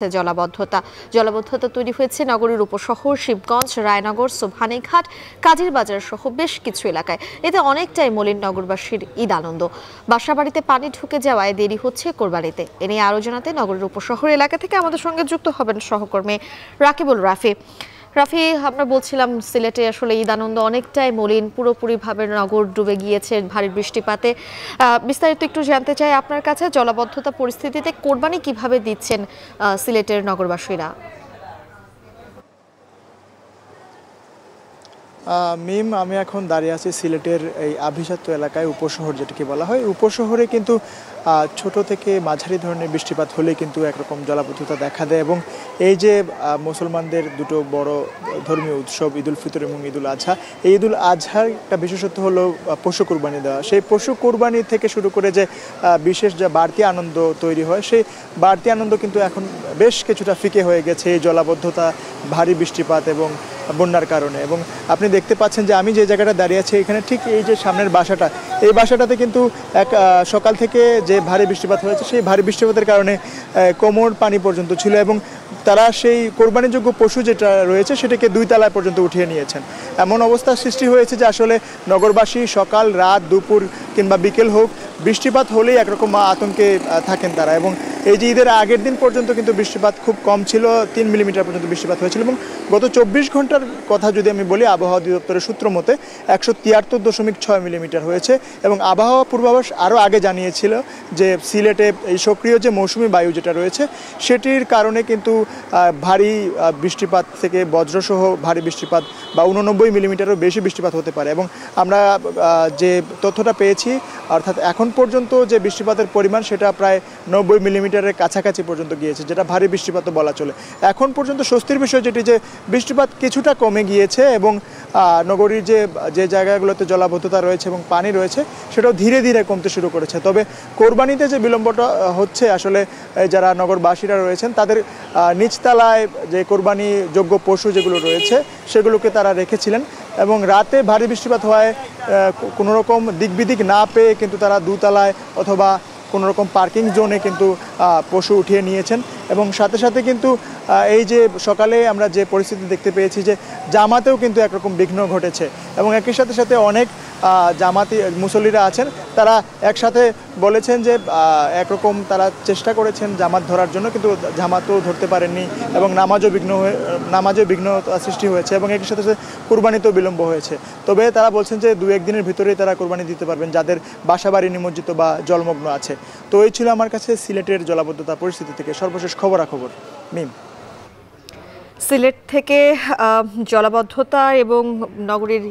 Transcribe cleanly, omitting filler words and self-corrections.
জলাবদ্ধতা তৈরি হয়েছে নগরীর উপশহর শিবগঞ্জ, রায়নগর, সোবহানীঘাট, কাজীরবাজার সহ বেশ কিছু এলাকায়। এতে অনেকটাই মলিন নগরবাসীর ঈদ আনন্দ। বাসাবাড়িতে পানি ঢুকে যাওয়ায় দেরি হচ্ছে কোরবানিতে। এ নিয়ে আরো জানাতে নগরীর উপশহর এলাকা থেকে আমাদের সঙ্গে যুক্ত হবেন সহকর্মী রাকিবুল রাফি। রাফি, আমরা বলছিলাম সিলেটে আসলে ঈদ আনন্দ অনেকটাই মলিন, পুরোপুরিভাবে নগর ডুবে গিয়েছে ভারী বৃষ্টিপাতে। বিস্তারিত একটু জানতে চাই আপনার কাছে, জলাবদ্ধতা পরিস্থিতিতে কোরবানি কিভাবে দিচ্ছেন সিলেটের নগরবাসীরা? মিম, আমি এখন দাঁড়িয়ে আছি সিলেটের এই আভিজাত্য এলাকায়, উপশহর যেটাকে বলা হয়। উপশহরে কিন্তু ছোট থেকে মাঝারি ধরনের বৃষ্টিপাত হলে কিন্তু একরকম জলাবদ্ধতা দেখা দেয়। এবং এই যে মুসলমানদের দুটো বড় ধর্মীয় উৎসব ঈদ উল ফিতর এবং ঈদ উল আজহা, এই ঈদ উল আজহার একটা বিশেষত্ব হলো পশু কোরবানি দেওয়া। সেই পশু কোরবানি থেকে শুরু করে যে বিশেষ যে বাড়তি আনন্দ তৈরি হয়, সেই বাড়তি আনন্দ কিন্তু এখন বেশ কিছুটা ফিকে হয়ে গেছে এই জলাবদ্ধতা, ভারী বৃষ্টিপাত এবং বন্যার কারণে। এবং আপনি দেখতে পাচ্ছেন যে আমি যে জায়গাটা দাঁড়িয়ে আছি এখানে ঠিক এই যে সামনের বাসাটা, এই বাসাটাতে কিন্তু সকাল থেকে যে ভারী বৃষ্টিপাত হয়েছে, সেই ভারী বৃষ্টিপাতের কারণে কোমর পানি পর্যন্ত ছিল এবং তারা সেই কোরবানিযোগ্য পশু যেটা রয়েছে সেটাকে 2 তলায় পর্যন্ত উঠিয়ে নিয়েছেন। এমন অবস্থার সৃষ্টি হয়েছে যে আসলে নগরবাসী সকাল, রাত, দুপুর কিংবা বিকেল হোক, বৃষ্টিপাত হলেই একরকম আতঙ্কে থাকেন তারা। এবং এই যে ঈদের আগের দিন পর্যন্ত কিন্তু বৃষ্টিপাত খুব কম ছিল, 3 মিলিমিটার পর্যন্ত বৃষ্টিপাত হয়েছিল। এবং গত 24 ঘন্টার কথা যদি আমি বলি, আবহাওয়া অধিদপ্তরের সূত্র মতে 173.6 মিলিমিটার হয়েছে। এবং আবহাওয়া পূর্বাভাস আরও আগে জানিয়েছিল যে সিলেটে এই সক্রিয় যে মৌসুমি বায়ু যেটা রয়েছে সেটির কারণে কিন্তু ভারী বৃষ্টিপাত থেকে বজ্রসহ ভারী বৃষ্টিপাত বা 89 মিলিমিটারও বেশি বৃষ্টিপাত হতে পারে। এবং আমরা যে তথ্যটা পেয়েছি, অর্থাৎ এখন পর্যন্ত যে বৃষ্টিপাতের পরিমাণ সেটা প্রায় 90 মিলিমিটারের কাছাকাছি পর্যন্ত গিয়েছে, যেটা ভারী বৃষ্টিপাতও বলা চলে। এখন পর্যন্ত স্বস্তির বিষয় যেটি, যে বৃষ্টিপাত কিছুটা কমে গিয়েছে এবং নগরীর যে জায়গাগুলোতে জলাবদ্ধতা রয়েছে এবং পানি রয়েছে সেটাও ধীরে ধীরে কমতে শুরু করেছে। তবে কোরবানিতে যে বিলম্বটা হচ্ছে, আসলে যারা নগরবাসীরা রয়েছেন তাদের নিচতলায় যে কোরবানি যোগ্য পশু যেগুলো রয়েছে সেগুলোকে তারা রেখেছিলেন এবং রাতে ভারী বৃষ্টিপাত হওয়ায় কোনোরকম দিকবিদিক না পেয়ে কিন্তু তারা 2 তলায় অথবা কোনোরকম পার্কিং জোনে কিন্তু পশু উঠিয়ে নিয়েছেন। এবং সাথে সাথে কিন্তু এই যে সকালে আমরা যে পরিস্থিতি দেখতে পেয়েছি যে জামাতেও কিন্তু একরকম বিঘ্ন ঘটেছে। এবং একই সাথে সাথে অনেক জামাতি মুসল্লিরা আছেন, তারা একসাথে বলেছেন যে একরকম তারা চেষ্টা করেছেন জামাত ধরার জন্য, কিন্তু জামাতও ধরতে পারেননি এবং নামাজও বিঘ্ন সৃষ্টি হয়েছে এবং একই সাথে সাথে কুরবানিতেও বিলম্ব হয়েছে। তবে তারা বলছেন যে 2-1 দিনের ভিতরেই তারা কুরবানি দিতে পারবেন যাদের বাসাবাড়ি নিমজ্জিত বা জলমগ্ন আছে। তো এই ছিল আমার কাছে সিলেটের জলাবদ্ধতা পরিস্থিতি থেকে সর্বশেষ খবরাখবর। মিম, সিলেট থেকে জলাবদ্ধতা এবং নগরীর